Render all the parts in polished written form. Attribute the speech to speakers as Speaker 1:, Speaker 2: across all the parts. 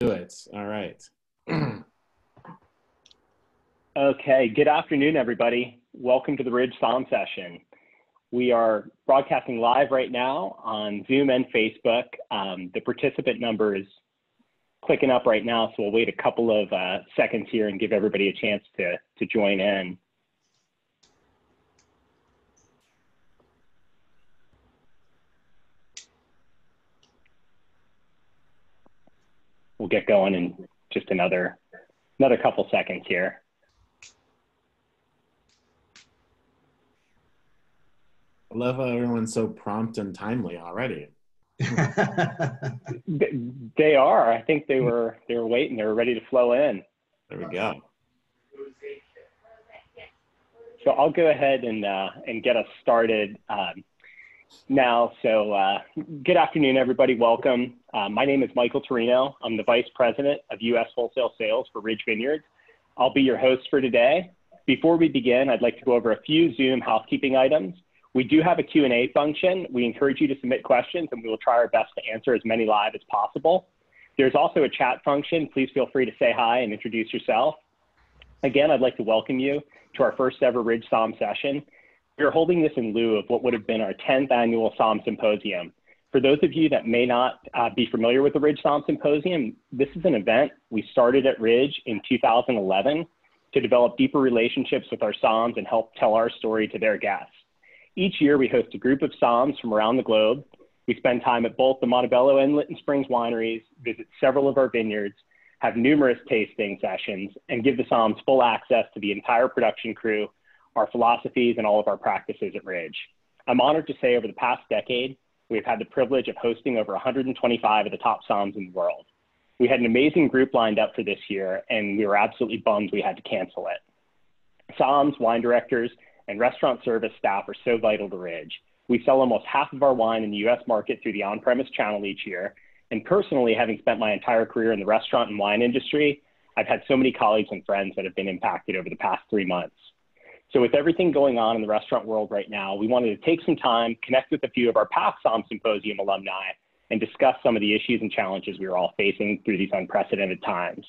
Speaker 1: Do it. All right.
Speaker 2: Okay, good afternoon, everybody. Welcome to the Ridge Somm Session. We are broadcasting live right now on Zoom and Facebook. The participant number is clicking up right now, so we'll wait a couple of seconds here and give everybody a chance to join in. We'll get going in just another couple seconds here.
Speaker 1: I love how everyone's so prompt and timely already.
Speaker 2: They are. I think they were waiting. They were ready to flow in.
Speaker 1: There we go.
Speaker 2: So I'll go ahead and get us started now. So good afternoon, everybody. Welcome. My name is Michael Torino. I'm the Vice President of US Wholesale Sales for Ridge Vineyards. I'll be your host for today. Before we begin, I'd like to go over a few Zoom housekeeping items. We do have a Q&A function. We encourage you to submit questions and we will try our best to answer as many live as possible. There's also a chat function. Please feel free to say hi and introduce yourself. Again, I'd like to welcome you to our first ever Ridge Somm Session. We're holding this in lieu of what would have been our 10th annual Somm Symposium. For those of you that may not be familiar with the Ridge Somm Symposium, this is an event we started at Ridge in 2011 to develop deeper relationships with our Somms and help tell our story to their guests. Each year, we host a group of Somms from around the globe. We spend time at both the Montebello and Lytton Springs wineries, visit several of our vineyards, have numerous tasting sessions, and give the Somms full access to the entire production crew, our philosophies, and all of our practices at Ridge. I'm honored to say over the past decade, we've had the privilege of hosting over 125 of the top Somms in the world. We had an amazing group lined up for this year, and we were absolutely bummed we had to cancel it. Somms, wine directors, and restaurant service staff are so vital to Ridge. We sell almost half of our wine in the US market through the on-premise channel each year. And personally, having spent my entire career in the restaurant and wine industry, I've had so many colleagues and friends that have been impacted over the past 3 months. So with everything going on in the restaurant world right now, we wanted to take some time, connect with a few of our past Somm Symposium alumni, and discuss some of the issues and challenges we are all facing through these unprecedented times.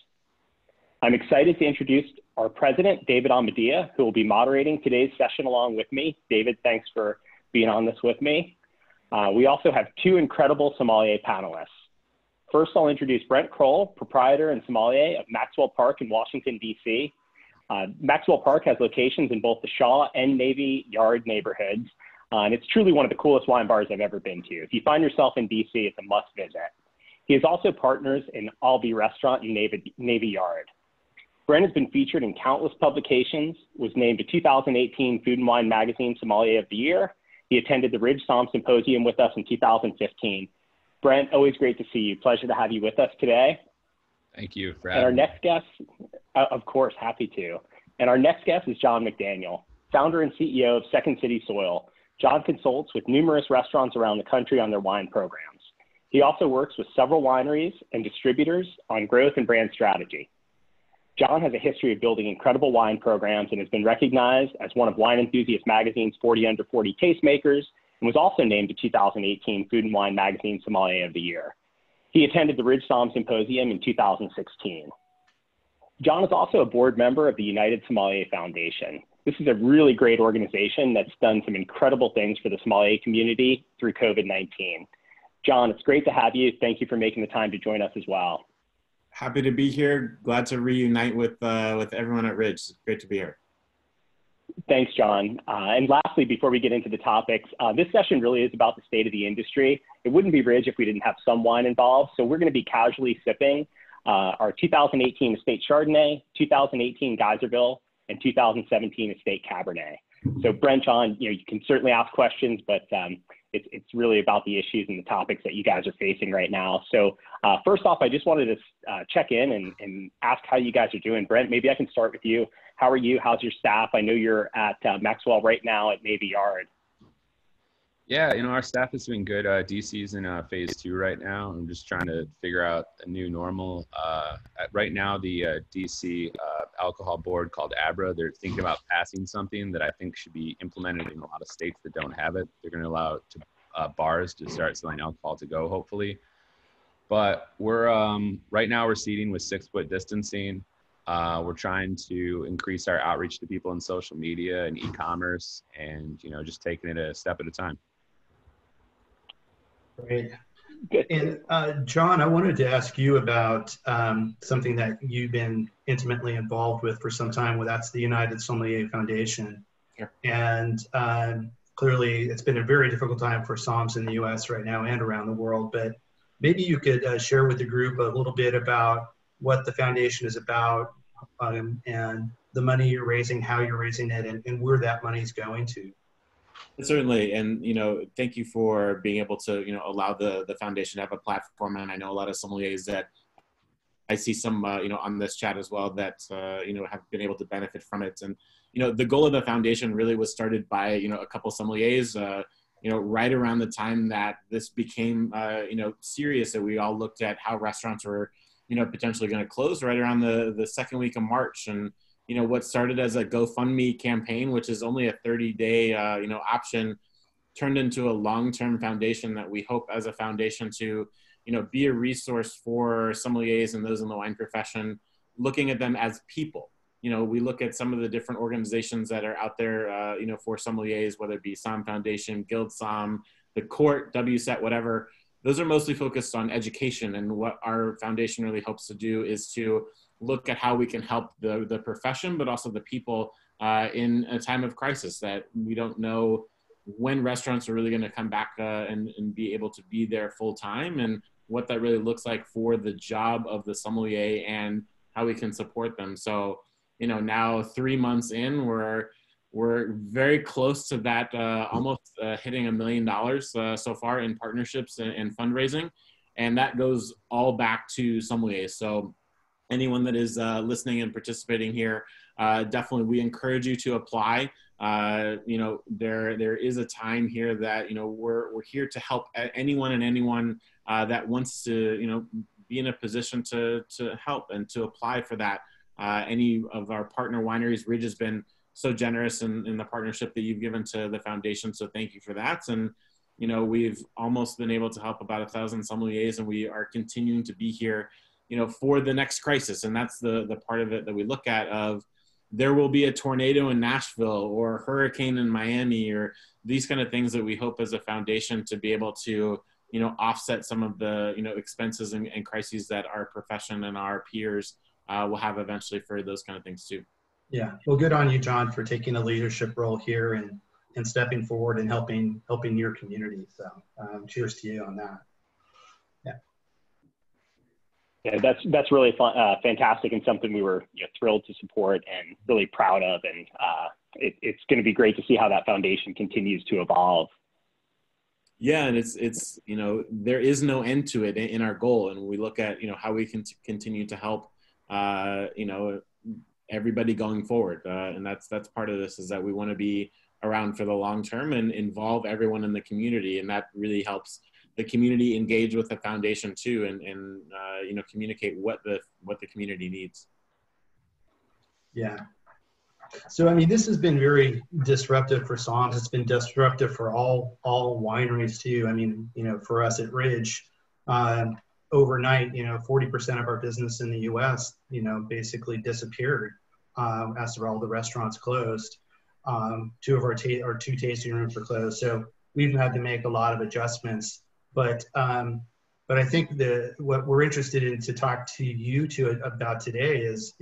Speaker 2: I'm excited to introduce our president, David Amadia, who will be moderating today's session along with me. David, thanks for being on this with me. We also have two incredible sommelier panelists. First, I'll introduce Brent Kroll, proprietor and sommelier of Maxwell Park in Washington, D.C. Maxwell Park has locations in both the Shaw and Navy Yard neighborhoods, and it's truly one of the coolest wine bars I've ever been to. If you find yourself in D.C., it's a must visit. He is also partners in Albee Restaurant in Navy Yard. Brent has been featured in countless publications, was named a 2018 Food and Wine Magazine Sommelier of the Year. He attended the Ridge Somm Symposium with us in 2015. Brent, always great to see you. Pleasure to have you with us today.
Speaker 3: Thank you for having me.
Speaker 2: And our next guest, of course, happy to. And our next guest is Jon McDaniel, founder and CEO of Second City Soil. Jon consults with numerous restaurants around the country on their wine programs. He also works with several wineries and distributors on growth and brand strategy. Jon has a history of building incredible wine programs and has been recognized as one of Wine Enthusiast Magazine's 40 Under 40 tastemakers and was also named the 2018 Food and Wine Magazine Sommelier of the Year. He attended the Ridge Somm Symposium in 2016. Jon is also a board member of the United Sommelier Foundation. This is a really great organization that's done some incredible things for the sommelier community through COVID-19. Jon, it's great to have you. Thank you for making the time to join us as well.
Speaker 1: Happy to be here. Glad to reunite with everyone at Ridge. It's great to be here.
Speaker 2: Thanks, Jon. And lastly, before we get into the topics, this session really is about the state of the industry. It wouldn't be Ridge if we didn't have some wine involved. So we're going to be casually sipping our 2018 Estate Chardonnay, 2018 Geyserville, and 2017 Estate Cabernet. So Brent, Jon, you can certainly ask questions, but it's really about the issues and the topics that you guys are facing right now. So first off, I just wanted to check in and ask how you guys are doing. Brent, maybe I can start with you. How are you? How's your staff? I know you're at Maxwell right now at Navy Yard.
Speaker 3: Yeah, our staff is doing good. DC's in phase 2 right now. I'm just trying to figure out a new normal. Right now, the DC alcohol board called ABRA, they're thinking about passing something that I think should be implemented in a lot of states that don't have it. They're going to allow bars to start selling alcohol to go, hopefully. But we're right now we're seating with 6-foot distancing. We're trying to increase our outreach to people in social media and e-commerce, and just taking it a step at a time.
Speaker 4: Great. And Jon, I wanted to ask you about something that you've been intimately involved with for some time. Well, that's the United Sommelier Foundation.
Speaker 1: Sure.
Speaker 4: And clearly, it's been a very difficult time for somms in the U.S. right now and around the world. But maybe you could share with the group a little bit about what the foundation is about, and the money you're raising, how you're raising it, and where that money is going to.
Speaker 1: Certainly, and thank you for being able to allow the foundation to have a platform. And I know a lot of sommeliers that I see some on this chat as well that have been able to benefit from it. And the goal of the foundation really was started by a couple sommeliers right around the time that this became serious, that we all looked at how restaurants were potentially going to close right around the second week of March. And what started as a GoFundMe campaign, which is only a 30-day, option, turned into a long-term foundation that we hope as a foundation to, be a resource for sommeliers and those in the wine profession, looking at them as people. We look at some of the different organizations that are out there, for sommeliers, whether it be Somm Foundation, Guild Somm, the Court, WSET, whatever. Those are mostly focused on education. And what our foundation really hopes to do is to look at how we can help the profession, but also the people in a time of crisis, that we don't know when restaurants are really going to come back and be able to be there full time, and what that really looks like for the job of the sommelier and how we can support them. So, now 3 months in, we're very close to that, almost hitting $1 million so far in partnerships and fundraising. And that goes all back to sommeliers. So anyone that is listening and participating here, definitely we encourage you to apply. There is a time here that we're here to help anyone that wants to be in a position to help and to apply for that. Any of our partner wineries, Ridge has been so generous in the partnership that you've given to the foundation, so thank you for that. And we've almost been able to help about 1,000 sommeliers, and we are continuing to be here for the next crisis. And that's the part of it that we look at, of there will be a tornado in Nashville or a hurricane in Miami, or these kind of things that we hope as a foundation to be able to, offset some of the, expenses and crises that our profession and our peers will have eventually for those kind of things too.
Speaker 4: Yeah, well, good on you, Jon, for taking a leadership role here and stepping forward and helping your community. So cheers to you on that.
Speaker 2: Yeah, that's really fun, fantastic, and something we were thrilled to support and really proud of. And it's going to be great to see how that foundation continues to evolve.
Speaker 1: Yeah, and it's there is no end to it in our goal, and we look at how we can continue to help everybody going forward, and that's part of this, is that we want to be around for the long term and involve everyone in the community, and that really helps the community engage with the foundation too, and communicate what the community needs.
Speaker 4: Yeah. So I mean, this has been very disruptive for somms. It's been disruptive for all wineries too. I mean, for us at Ridge, overnight, 40% of our business in the U.S., basically disappeared as all the restaurants closed. Two of our two tasting rooms were closed, so we've had to make a lot of adjustments. But I think what we're interested in to talk to you about today is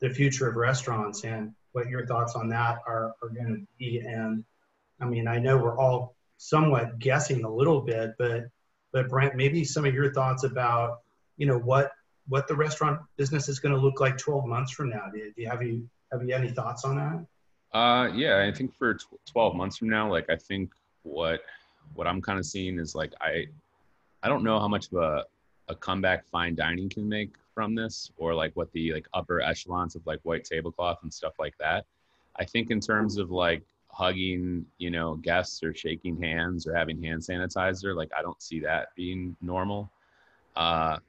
Speaker 4: the future of restaurants and what your thoughts on that are going to be. And I mean, I know we're all somewhat guessing a little bit, but Brent, maybe some of your thoughts about what the restaurant business is going to look like 12 months from now. Have you any thoughts on that?
Speaker 3: Yeah, I think for 12 months from now, I think what I'm kind of seeing is I don't know how much of a comeback fine dining can make from this, or what the upper echelons of white tablecloth and stuff like that. I think in terms of hugging, guests or shaking hands or having hand sanitizer, I don't see that being normal. I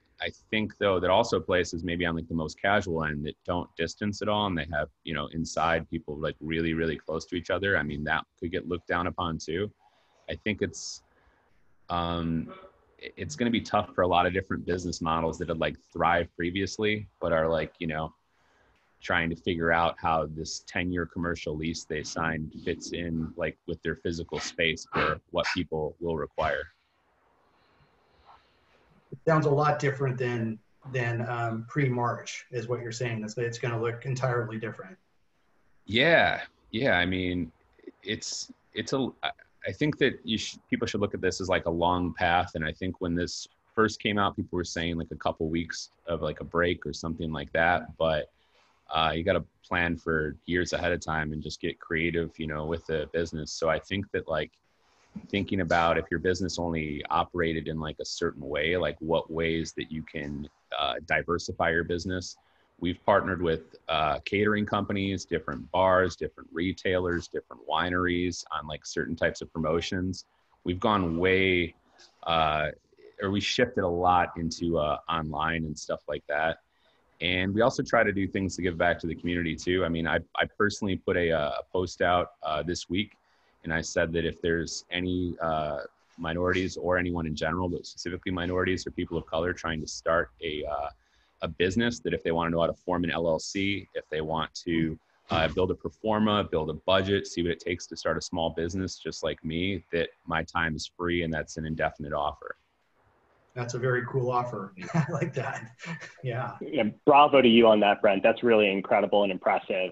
Speaker 3: think though that also places maybe on the most casual end that don't distance at all, and they have, inside people really, really close to each other. I mean, that could get looked down upon too. I think it's, it's going to be tough for a lot of different business models that had like thrived previously, but are like, you know, trying to figure out how this 10-year commercial lease they signed fits in like with their physical space for what people will require.
Speaker 4: It sounds a lot different than pre-March is what you're saying. It's going to look entirely different.
Speaker 3: Yeah. I mean, I think that people should look at this as like a long path. And I think when this first came out, people were saying like a couple weeks of like a break or something like that. But you got to plan for years ahead of time and just get creative, you know, with the business. So I think that like thinking about if your business only operated in like a certain way, like what ways that you can diversify your business. We've partnered with catering companies, different bars, different retailers, different wineries on like certain types of promotions. We've gone way, or we shifted a lot into online and stuff like that. And we also try to do things to give back to the community too. I mean, I personally put a post out this week, and I said that if there's any minorities or anyone in general, but specifically minorities or people of color trying to start a business, that if they want to know how to form an LLC, if they want to build a pro forma, build a budget, see what it takes to start a small business, just like me, that my time is free and that's an indefinite offer.
Speaker 4: That's a very cool offer. I like that. Yeah.
Speaker 2: Bravo to you on that, Brent. That's really incredible and impressive.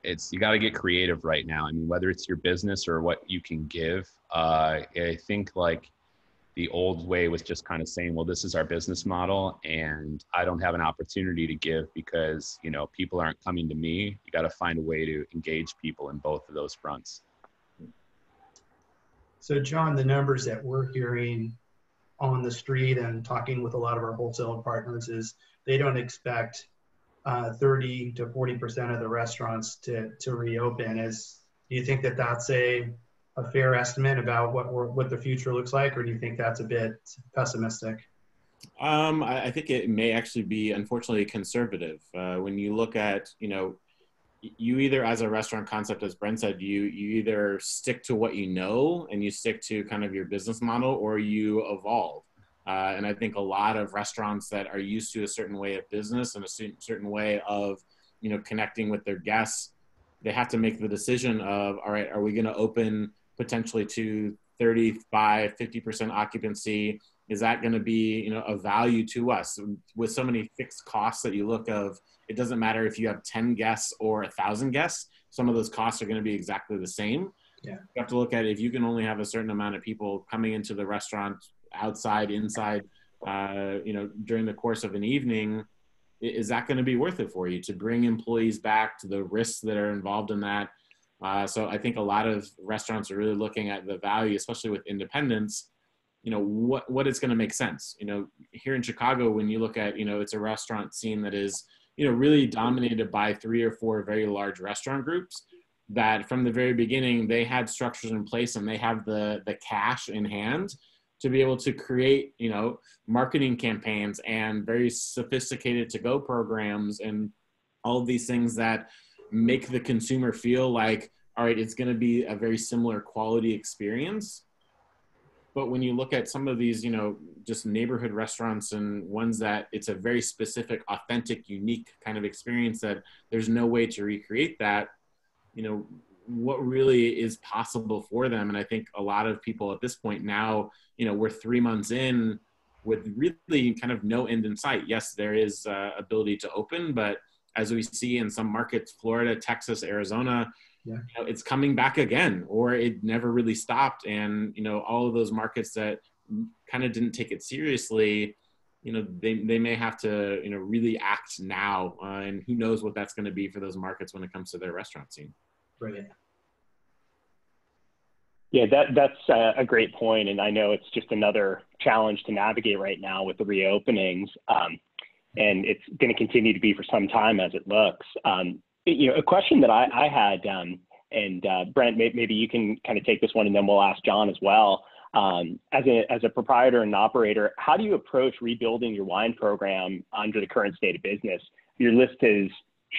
Speaker 3: You got to get creative right now. I mean, whether it's your business or what you can give, I think like the old way was just kind of saying, well, this is our business model and I don't have an opportunity to give because, you know, people aren't coming to me. You got to find a way to engage people in both of those fronts.
Speaker 4: So Jon, the numbers that we're hearing on the street and talking with a lot of our wholesale partners is they don't expect 30 to 40% of the restaurants to reopen. Do you think that that's a fair estimate about what the future looks like, or do you think that's a bit pessimistic?
Speaker 1: I think it may actually be, unfortunately, conservative. When you look at, you know, you either, as a restaurant concept, as Brent said, you either stick to what you know and you stick to kind of your business model, or you evolve. And I think a lot of restaurants that are used to a certain way of business and a certain way of, you know, connecting with their guests, they have to make the decision of, all right, are we going to open potentially to 35, 50% occupancy? Is that going to be, you know, a value to us? With so many fixed costs that you look of, it doesn't matter if you have 10 guests or 1,000 guests, some of those costs are going to be exactly the same.
Speaker 4: Yeah.
Speaker 1: You have to look at, if you can only have a certain amount of people coming into the restaurant, outside, inside, you know, during the course of an evening, is that going to be worth it for you to bring employees back, to the risks that are involved in that? So I think a lot of restaurants are really looking at the value, especially with independents, you know, what is going to make sense. You know, here in Chicago, when you look at, you know, it's a restaurant scene that is, you know, really dominated by 3 or 4 very large restaurant groups that from the very beginning, they had structures in place and they have the cash in hand to be able to create, you know, marketing campaigns and very sophisticated to-go programs and all of these things that make the consumer feel like, all right, it's going to be a very similar quality experience. But when you look at some of these, you know, just neighborhood restaurants and ones that it's a very specific, authentic, unique kind of experience that there's no way to recreate that, you know, what really is possible for them. And I think a lot of people at this point now, you know, we're 3 months in with really kind of no end in sight. Yes, there is ability to open, but as we see in some markets, Florida, Texas, Arizona,
Speaker 4: yeah,
Speaker 1: you know, it's coming back again, or it never really stopped. And, you know, all of those markets that kind of didn't take it seriously, you know, they may have to, you know, really act now. And who knows what that's going to be for those markets when it comes to their restaurant scene.
Speaker 4: Brilliant.
Speaker 2: Yeah, that's a great point. And I know it's just another challenge to navigate right now with the reopenings. And it's going to continue to be for some time as it looks. You know, a question that I had, and Brent, maybe you can kind of take this one and then we'll ask Jon as well. As a proprietor and operator, how do you approach rebuilding your wine program under the current state of business? Your list has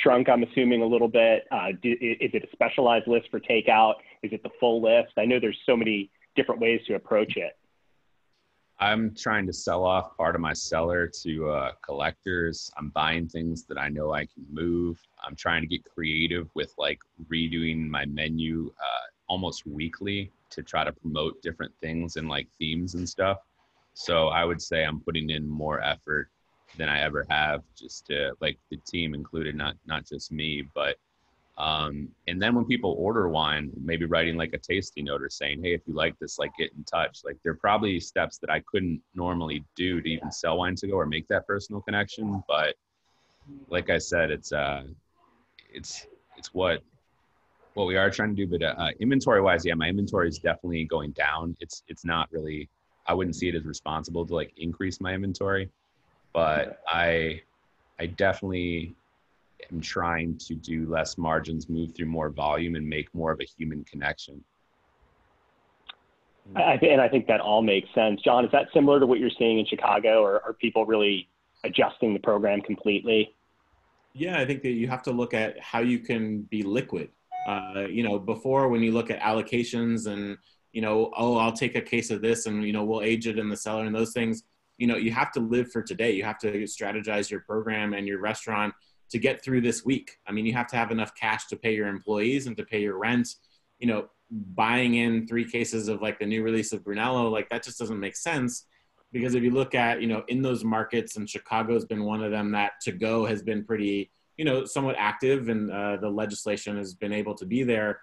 Speaker 2: shrunk, I'm assuming, a little bit. Is it a specialized list for takeout? Is it the full list? I know there's so many different ways to approach it.
Speaker 3: I'm trying to sell off part of my cellar to collectors. I'm buying things that I know I can move. I'm trying to get creative with like redoing my menu almost weekly to try to promote different things and like themes and stuff. So I would say I'm putting in more effort than I ever have, just to like the team included, not just me, but and then when people order wine, maybe writing like a tasting note or saying, hey, if you like this, like get in touch. Like there are probably steps that I couldn't normally do to even sell wine to go or make that personal connection. But like I said, it's what we are trying to do. But inventory wise, yeah, my inventory is definitely going down. It's not really, I wouldn't see it as responsible to like increase my inventory, but I definitely am trying to do less margins, move through more volume, and make more of a human connection.
Speaker 2: And I think that all makes sense. Jon, is that similar to what you're seeing in Chicago, or are people really adjusting the program completely?
Speaker 1: Yeah, I think that you have to look at how you can be liquid. Before, when you look at allocations and, oh, I'll take a case of this and, we'll age it in the cellar and those things, you have to live for today. You have to strategize your program and your restaurant to get through this week. I mean, you have to have enough cash to pay your employees and to pay your rent. Buying in 3 cases of like the new release of Brunello, like that just doesn't make sense. Because if you look at, in those markets, and Chicago's been one of them, that to go has been pretty, somewhat active, and the legislation has been able to be there.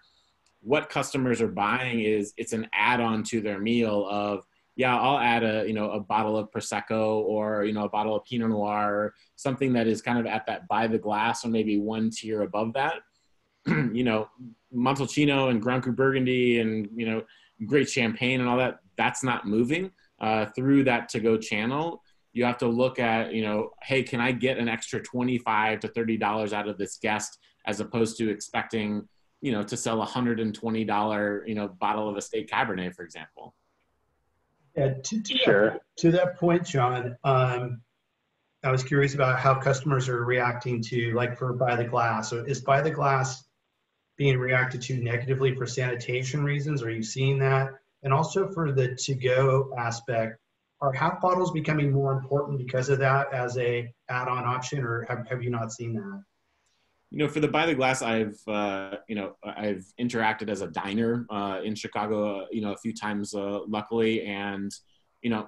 Speaker 1: What customers are buying is it's an add-on to their meal of, yeah, I'll add a bottle of Prosecco or, a bottle of Pinot Noir, something that is kind of at that by the glass or maybe one tier above that. Montalcino and Grand Cru Burgundy and, great champagne and all that, that's not moving through that to-go channel. You have to look at, hey, can I get an extra $25 to $30 out of this guest, as opposed to expecting, to sell a $120, bottle of estate Cabernet, for example.
Speaker 4: Yeah, to that point, Jon, I was curious about how customers are reacting to, like, for by the glass. So is by the glass being reacted to negatively for sanitation reasons? Are you seeing that? And also for the to-go aspect, are half bottles becoming more important because of that as a add-on option, or have you not seen that?
Speaker 1: For the by the glass, I've interacted as a diner in Chicago, a few times, luckily, and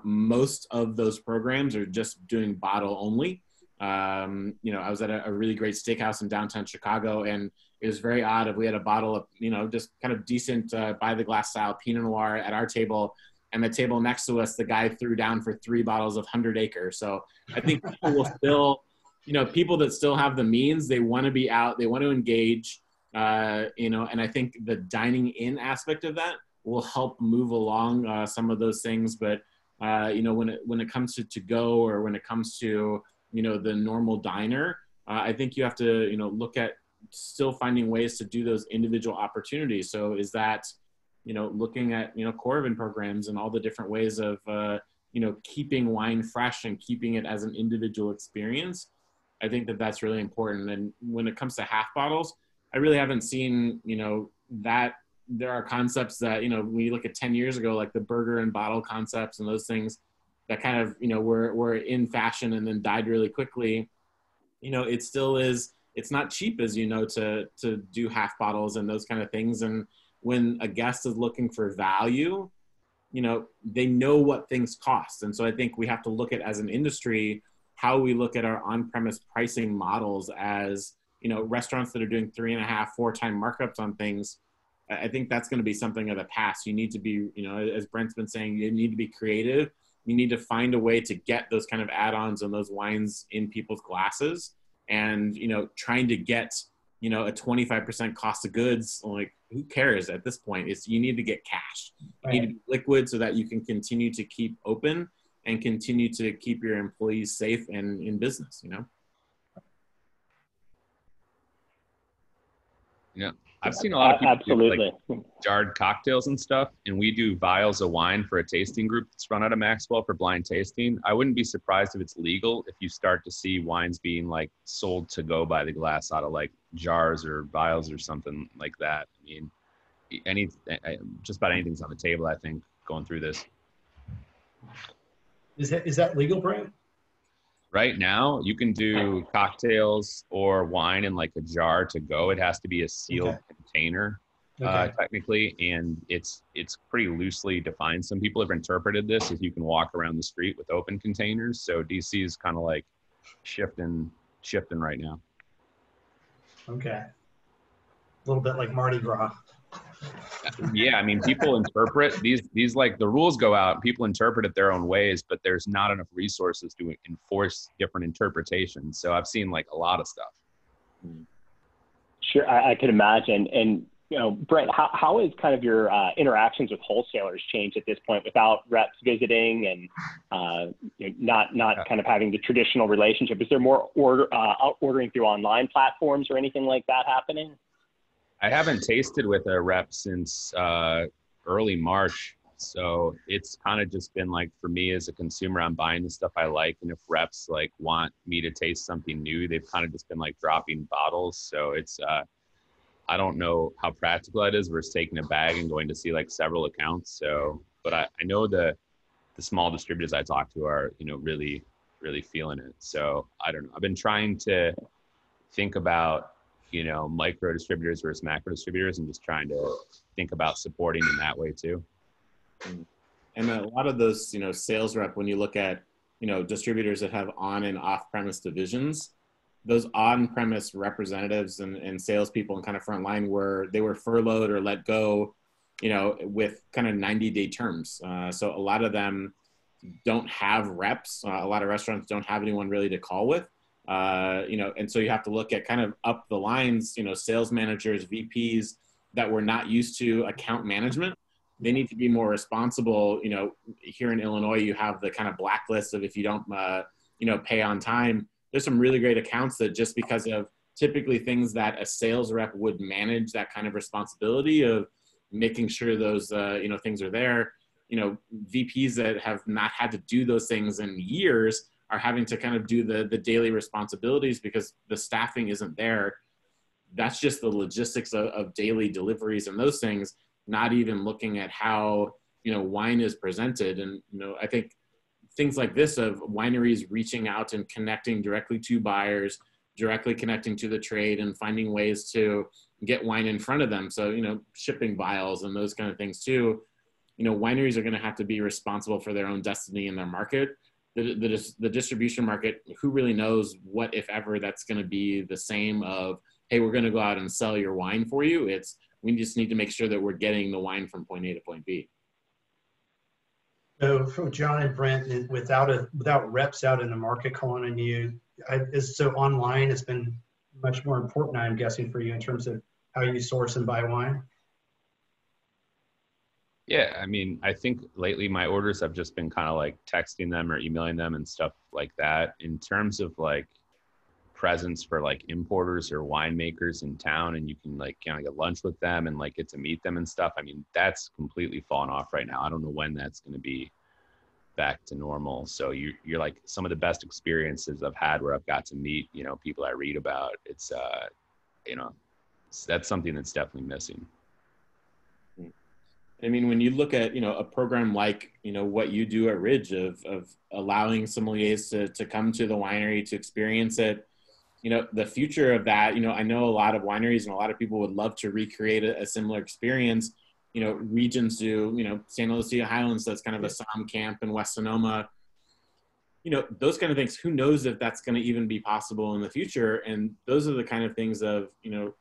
Speaker 1: most of those programs are just doing bottle only. I was at a really great steakhouse in downtown Chicago, and it was very odd if we had a bottle of just kind of decent by the glass style Pinot Noir at our table, and the table next to us, the guy threw down for 3 bottles of 100 Acre. So I think people will still. People that still have the means, they want to be out, they want to engage, and I think the dining in aspect of that will help move along some of those things. But, when it comes to go, or when it comes to, the normal diner, I think you have to, look at still finding ways to do those individual opportunities. So is that, looking at, Corvin programs and all the different ways of, keeping wine fresh and keeping it as an individual experience. I think that that's really important. And when it comes to half bottles, I really haven't seen, that there are concepts that, when you look at 10 years ago, like the burger and bottle concepts and those things that kind of, were in fashion and then died really quickly. It still is, it's not cheap, as to do half bottles and those kind of things. And when a guest is looking for value, they know what things cost. And so I think we have to look at, as an industry, how we look at our on-premise pricing models as, restaurants that are doing 3.5, 4 time markups on things. I think that's going to be something of the past. You need to be, as Brent's been saying, you need to be creative. You need to find a way to get those kind of add-ons and those wines in people's glasses, and, trying to get, a 25% cost of goods. Like, who cares at this point? You need to get cash. You need to be liquid so that you can continue to keep open and continue to keep your employees safe and in business,
Speaker 3: Yeah, I've seen a lot of people
Speaker 2: Absolutely.
Speaker 3: do like jarred cocktails and stuff, and we do vials of wine for a tasting group that's run out of Maxwell for blind tasting. I wouldn't be surprised if it's legal if you start to see wines being like sold to go by the glass out of like jars or vials or something like that. I mean, just about anything's on the table, I think, going through this.
Speaker 4: Is that legal, Brent?
Speaker 3: Right now, you can do cocktails or wine in like a jar to go. It has to be a sealed container, technically, and it's pretty loosely defined. Some people have interpreted this as you can walk around the street with open containers. So DC is kind of like shifting right now.
Speaker 4: Okay. A little bit like Mardi Gras.
Speaker 3: Yeah, I mean, people interpret these like the rules go out, people interpret it their own ways, but there's not enough resources to enforce different interpretations. So I've seen like a lot of stuff.
Speaker 2: Sure, I can imagine. And you know, Brent, how is kind of your interactions with wholesalers changed at this point without reps visiting and you know, not kind of having the traditional relationship? Is there more ordering through online platforms or anything like that happening?
Speaker 3: I haven't tasted with a rep since early March. So it's kind of just been like, for me as a consumer, I'm buying the stuff I like. And if reps like want me to taste something new, they've kind of just been like dropping bottles. So it's, I don't know how practical that is versus taking a bag and going to see like several accounts. So, but I know the small distributors I talk to are, you know, really, really feeling it. So I don't know. I've been trying to think about, you know, micro distributors versus macro distributors and just trying to think about supporting in that way too.
Speaker 1: And a lot of those, you know, sales rep, when you look at, you know, distributors that have on and off premise divisions, those on premise representatives and salespeople and kind of frontline they were furloughed or let go, you know, with kind of 90-day terms. So a lot of them don't have reps. A lot of restaurants don't have anyone really to call with. You know, and so you have to look at kind of up the lines, you know, sales managers, VPs that were not used to account management. They need to be more responsible. You know, here in Illinois, you have the kind of blacklist of if you don't, you know, pay on time. There's some really great accounts that just because of typically things that a sales rep would manage, that kind of responsibility of making sure those, you know, things are there. You know, VPs that have not had to do those things in years are having to kind of do the daily responsibilities because the staffing isn't there. That's just the logistics of daily deliveries and those things, not even looking at how, you know, wine is presented. And, you know, I think things like this of wineries reaching out and connecting directly to buyers, directly connecting to the trade and finding ways to get wine in front of them. So, you know, shipping vials and those kind of things too. You know, wineries are going to have to be responsible for their own destiny in their market. The distribution market, who really knows what, if ever, that's going to be the same of, hey, we're going to go out and sell your wine for you. We just need to make sure that we're getting the wine from point A to point B.
Speaker 4: So from Jon and Brent, without reps out in the market calling on you, so online has been much more important, I'm guessing, for you in terms of how you source and buy wine.
Speaker 3: Yeah, I mean, I think lately my orders have just been kind of like texting them or emailing them and stuff like that. In terms of like presence for like importers or winemakers in town, and you can like kind of get lunch with them and like get to meet them and stuff. I mean, that's completely fallen off right now. I don't know when that's going to be back to normal. So you're like some of the best experiences I've had where I've got to meet, you know, people I read about. It's, you know, that's something that's definitely missing.
Speaker 1: I mean, when you look at, you know, a program like, you know, what you do at Ridge of allowing sommeliers to come to the winery to experience it, you know, the future of that, you know, I know a lot of wineries and a lot of people would love to recreate a similar experience. You know, regions do, you know, San Lucia Highlands, that's kind of a Somm camp in West Sonoma. You know, those kind of things, who knows if that's going to even be possible in the future. And those are the kind of things of, you know,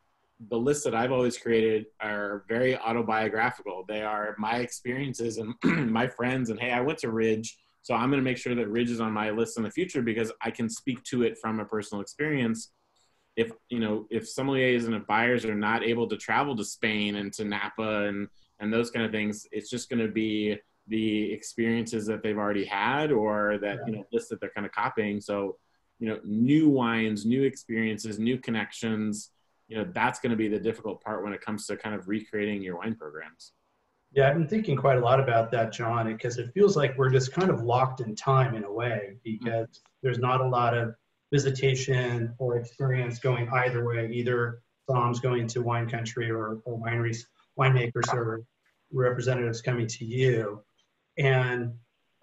Speaker 1: the lists that I've always created are very autobiographical. They are my experiences and my friends. And hey, I went to Ridge, so I'm going to make sure that Ridge is on my list in the future because I can speak to it from a personal experience. If, you know, if sommeliers and if buyers are not able to travel to Spain and to Napa and those kind of things, it's just going to be the experiences that they've already had or that, you know, lists that they're kind of copying. So, you know, new wines, new experiences, new connections, you know, that's going to be the difficult part when it comes to kind of recreating your wine programs.
Speaker 4: Yeah, I've been thinking quite a lot about that, Jon, because it feels like we're just kind of locked in time in a way because there's not a lot of visitation or experience going either way. Either Somm's going to wine country or wineries, winemakers or representatives coming to you. And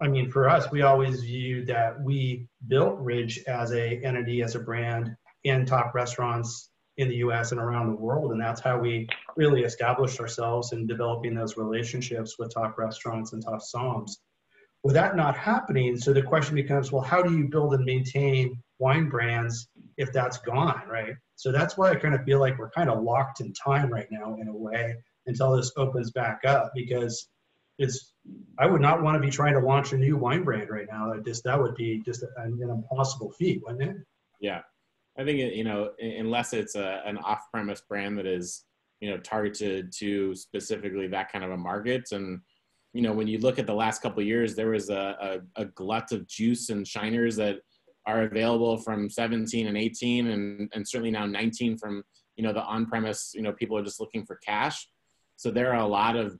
Speaker 4: I mean, for us, we always viewed that we built Ridge as a entity, as a brand in top restaurants in the US and around the world. And that's how we really established ourselves in developing those relationships with top restaurants and top somms. With that not happening, so the question becomes, well, how do you build and maintain wine brands if that's gone, right? So that's why I kind of feel like we're kind of locked in time right now in a way until this opens back up, because I would not want to be trying to launch a new wine brand right now. That would be just an impossible feat, wouldn't it?
Speaker 1: Yeah. I think, unless it's an off-premise brand that is, targeted to specifically that kind of a market. And, when you look at the last couple of years, there was a glut of juice and shiners that are available from 17 and 18 and certainly now 19 from, the on-premise, people are just looking for cash. So there are a lot of,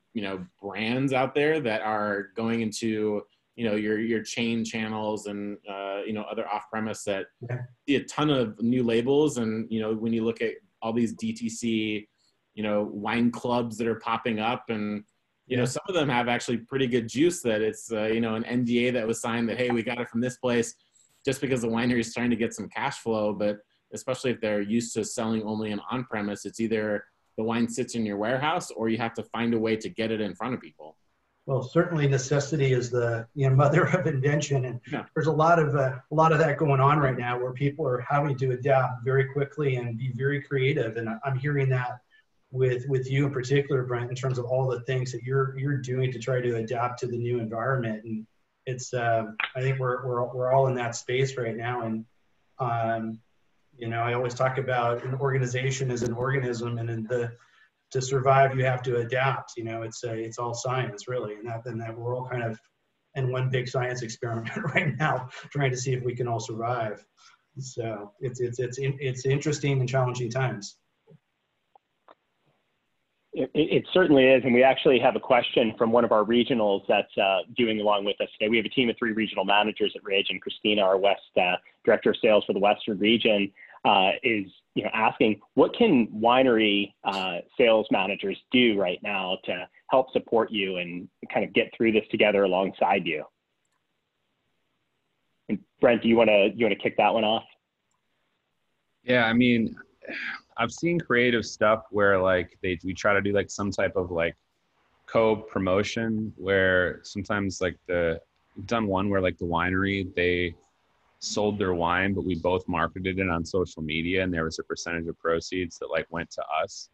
Speaker 1: brands out there that are going into, your chain channels and, other off-premise that see a ton of new labels. And, when you look at all these DTC, wine clubs that are popping up, and, some of them have actually pretty good juice that it's, an NDA that was signed that, hey, we got it from this place just because the winery is trying to get some cash flow. But especially if they're used to selling only an on-premise, it's either the wine sits in your warehouse or you have to find a way to get it in front of people.
Speaker 4: Well, certainly necessity is the mother of invention, and there's a lot of that going on right now where people are having to adapt very quickly and be very creative. And I'm hearing that with you in particular, Brent, in terms of all the things that you're doing to try to adapt to the new environment. And it's I think we're all in that space right now. And I always talk about an organization as an organism, and to survive, you have to adapt. It's all science, really, and that we're all kind of in one big science experiment right now, trying to see if we can all survive. So it's interesting and challenging times.
Speaker 2: It certainly is, and we actually have a question from one of our regionals that's doing along with us today. We have a team of 3 regional managers at Ridge, and Christina, our West Director of Sales for the Western region, is asking, what can winery sales managers do right now to help support you and kind of get through this together alongside you? And Brent, do you want to kick that one off?
Speaker 3: Yeah, I mean, I've seen creative stuff where we try to do some type of co-promotion where sometimes we've done one where the winery, they sold their wine, but we both marketed it on social media, and there was a percentage of proceeds that went to us.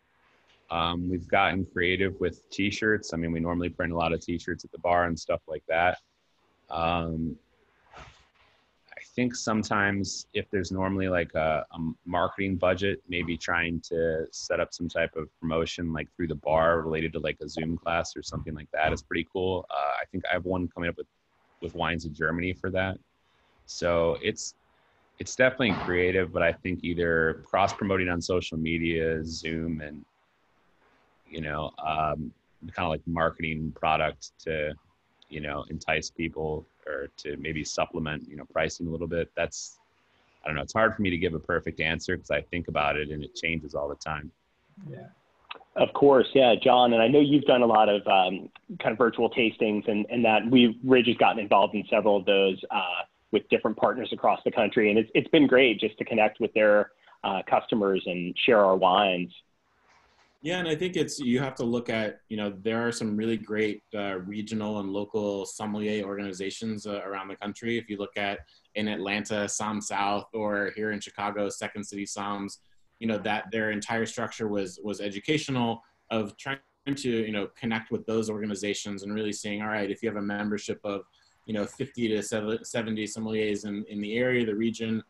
Speaker 3: We've gotten creative with t-shirts. I mean, we normally print a lot of t-shirts at the bar and stuff like that. I think sometimes if there's normally a marketing budget, maybe trying to set up some type of promotion through the bar related to a Zoom class or something like that is pretty cool. I think I have one coming up with Wines of Germany for that. So it's definitely creative, but I think either cross promoting on social media, Zoom, and kind of marketing product to entice people or to maybe supplement pricing a little bit. I don't know, it's hard for me to give a perfect answer because I think about it and it changes all the time.
Speaker 4: Yeah.
Speaker 2: Of course, yeah, John, and I know you've done a lot of kind of virtual tastings, and that Ridge has gotten involved in several of those with different partners across the country, and it's been great just to connect with their customers and share our wines.
Speaker 1: Yeah, and I think you have to look at, there are some really great regional and local sommelier organizations around the country. If you look at in Atlanta, Somm South, or here in Chicago, Second City Somms, that their entire structure was educational, of trying to, connect with those organizations and really saying, all right, if you have a membership of, 50 to 70 sommeliers in the area, the region,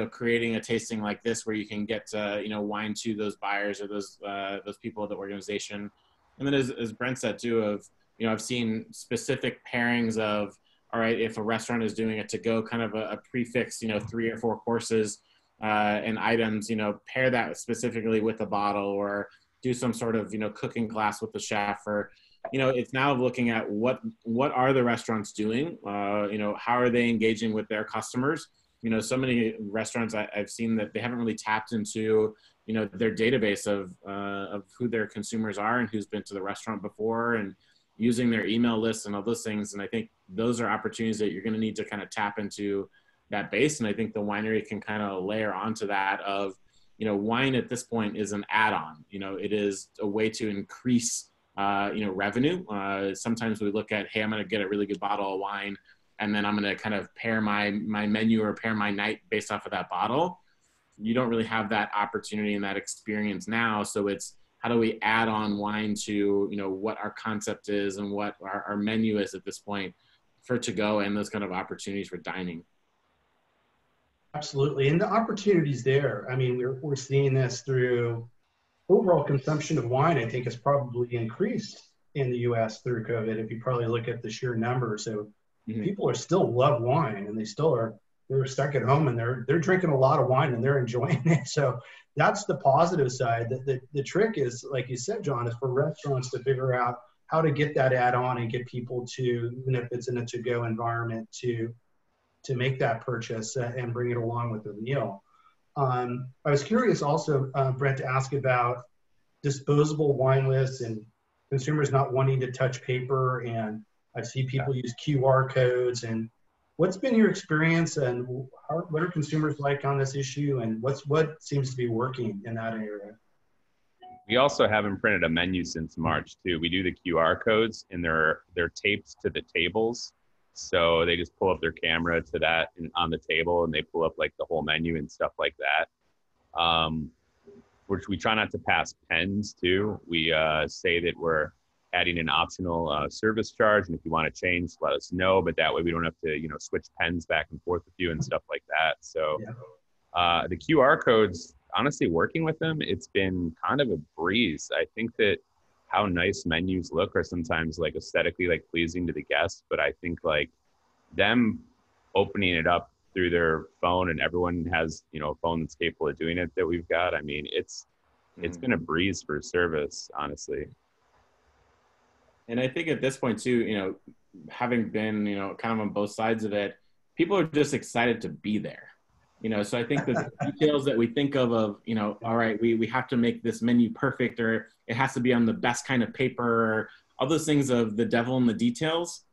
Speaker 1: creating a tasting like this where you can get, wine to those buyers or those people at the organization. And then as Brent said too, of, I've seen specific pairings of, all right, if a restaurant is doing a to-go kind of a prefix, 3 or 4 courses and items, pair that specifically with a bottle, or do some sort of, cooking class with the chef, or, it's now looking at what are the restaurants doing? How are they engaging with their customers? So many restaurants I've seen that they haven't really tapped into, their database of who their consumers are and who's been to the restaurant before. And, using their email lists and all those things. And I think those are opportunities that you're going to need to kind of tap into that base. And I think the winery can kind of layer onto that of, you know, wine at this point is an add-on. You know, it is a way to increase, you know, revenue. Sometimes we look at, hey, I'm going to get a really good bottle of wine, and then I'm going to kind of pair my menu or pair my night based off of that bottle. You don't really have that opportunity and that experience now. So it's, how do we add on wine to, you know, what our concept is and what our menu is at this point for to-go and those kind of opportunities for dining.
Speaker 4: Absolutely. And the opportunities there, I mean, we're seeing this through overall consumption of wine, I think has probably increased in the US through COVID, if you probably look at the sheer numbers. So people are still love wine, and they're stuck at home, and they're drinking a lot of wine and they're enjoying it. So that's the positive side. The trick is, like you said, Jon, is for restaurants to figure out how to get that add on and get people to, even if it's in a to-go environment, to make that purchase and bring it along with the meal. I was curious also, Brent, to ask about disposable wine lists and consumers not wanting to touch paper. And I see people use QR codes. And what's been your experience, and what are consumers like on this issue, and what seems to be working in that area?
Speaker 3: We also haven't printed a menu since March too. We do the QR codes, and they're taped to the tables. So they just pull up their camera to that on the table, and they pull up like the whole menu and stuff like that. Which we try not to pass pens too. We say that we're adding an optional service charge, and if you want to change, let us know. But that way we don't have to, you know, switch pens back and forth with you and stuff like that. So the QR codes, honestly, working with them, it's been kind of a breeze. I think that how nice menus look are sometimes like aesthetically like pleasing to the guests, but I think like them opening it up through their phone, and everyone has, you know, a phone that's capable of doing it that we've got. I mean, it's been a breeze for service, honestly.
Speaker 1: And I think at this point too, you know, having been, you know, kind of on both sides of it, people are just excited to be there. You know, so I think the details that we think of, you know, all right, we have to make this menu perfect, or it has to be on the best kind of paper, or all those things of the devil in the details.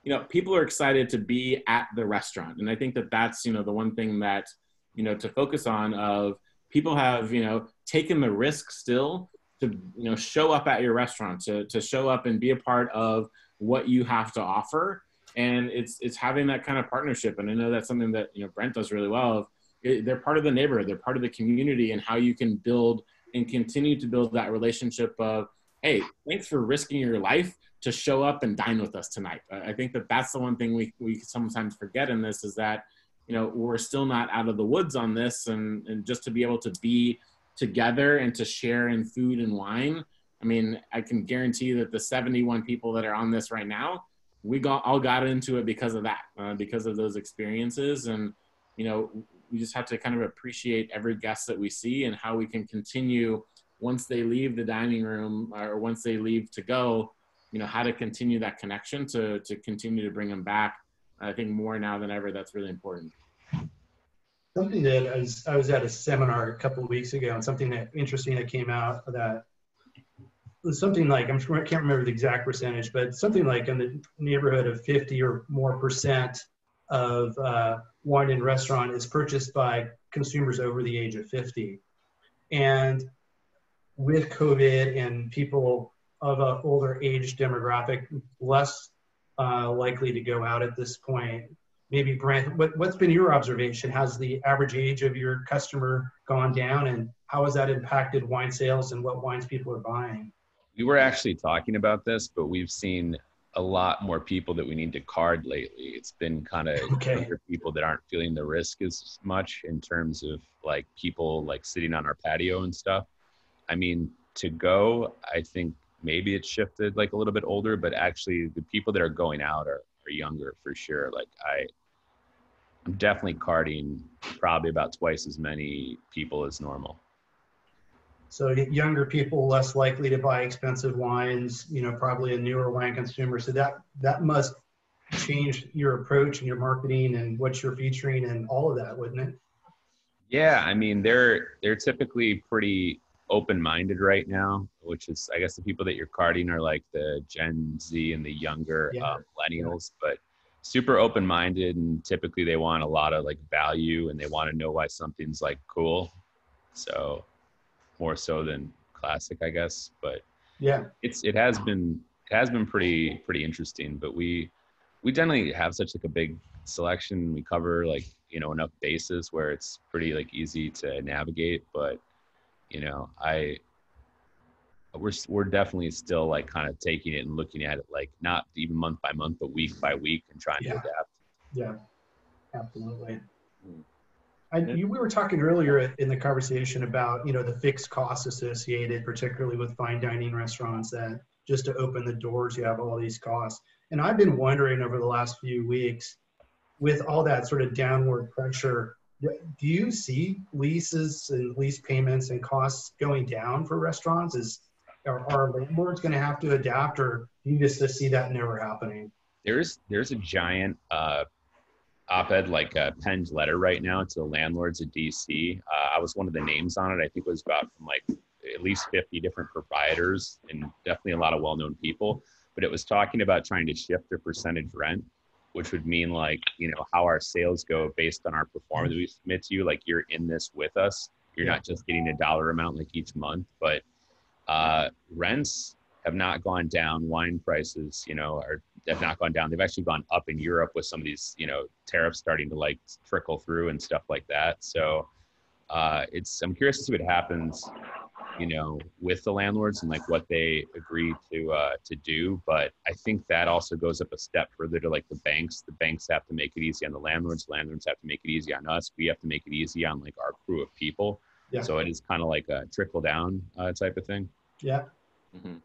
Speaker 1: You know, people are excited to be at the restaurant. And I think that that's, you know, the one thing that, you know, to focus on of people have, you know, taken the risk still to, you know, show up at your restaurant, to show up and be a part of what you have to offer. And it's having that kind of partnership. And I know that's something that, you know, Brent does really well. They're part of the neighborhood, they're part of the community, and how you can build and continue to build that relationship of, hey, thanks for risking your life to show up and dine with us tonight. I think that that's the one thing we sometimes forget in this, is that, you know, we're still not out of the woods on this, and just to be able to be together and to share in food and wine. I mean, I can guarantee you that the 71 people that are on this right now, we all got into it because of that, because of those experiences. And, you know, we just have to kind of appreciate every guest that we see, and how we can continue once they leave the dining room, or once they leave to go, you know, how to continue that connection to continue to bring them back. I think more now than ever, that's really important.
Speaker 4: Something that I was at a seminar a couple of weeks ago, and something that interesting that came out of that was something like, I can't remember the exact percentage, but something like in the neighborhood of 50 or more % of wine and restaurant is purchased by consumers over the age of 50. And with COVID and people of an older age demographic, less likely to go out at this point. Maybe Brent, what's been your observation? Has the average age of your customer gone down, and how has that impacted wine sales and what wines people are buying?
Speaker 3: We were actually talking about this, but we've seen a lot more people that we need to card lately. It's been kind of younger people that aren't feeling the risk as much in terms of like people like sitting on our patio and stuff. I mean, to go, I think maybe it's shifted like a little bit older, but actually the people that are going out are younger for sure. Like I'm definitely carding probably about twice as many people as normal.
Speaker 4: So younger people less likely to buy expensive wines, you know, probably a newer wine consumer. So that must change your approach and your marketing and what you're featuring and all of that, wouldn't it?
Speaker 3: Yeah, I mean, they're typically pretty open-minded right now, which is, I guess, the people that you're carding are like the Gen Z and the younger millennials, but super open-minded, and typically they want a lot of like value and they want to know why something's like cool. So more so than classic, I guess. But
Speaker 4: Yeah.
Speaker 3: it has been pretty interesting. But we generally have such like a big selection. We cover like, you know, enough bases where it's pretty like easy to navigate. But you know, we're definitely still like kind of taking it and looking at it like not even month by month, but week by week, and trying to adapt.
Speaker 4: Yeah, absolutely. We were talking earlier in the conversation about, you know, the fixed costs associated, particularly with fine dining restaurants, that just to open the doors, you have all these costs. And I've been wondering over the last few weeks, with all that sort of downward pressure, do you see leases and lease payments and costs going down for restaurants? Are landlords going to have to adapt, or do you just see that never happening?
Speaker 3: There's a giant op-ed, like a penned letter right now to the landlords of DC. I was one of the names on it. I think it was about from like at least 50 different proprietors and definitely a lot of well-known people. But it was talking about trying to shift their percentage rent, which would mean like, you know, how our sales go based on our performance we submit to you. Like, you're in this with us. You're not just getting a dollar amount like each month, but rents have not gone down. Wine prices, you know, have not gone down. They've actually gone up in Europe with some of these, you know, tariffs starting to like trickle through and stuff like that. So I'm curious to see what happens, you know, with the landlords and like what they agree to do. But I think that also goes up a step further to like the banks. The banks have to make it easy on the landlords. Landlords have to make it easy on us. We have to make it easy on like our crew of people. Yeah. So it is kind of like a trickle down type of thing.
Speaker 4: Yeah. Mm-hmm.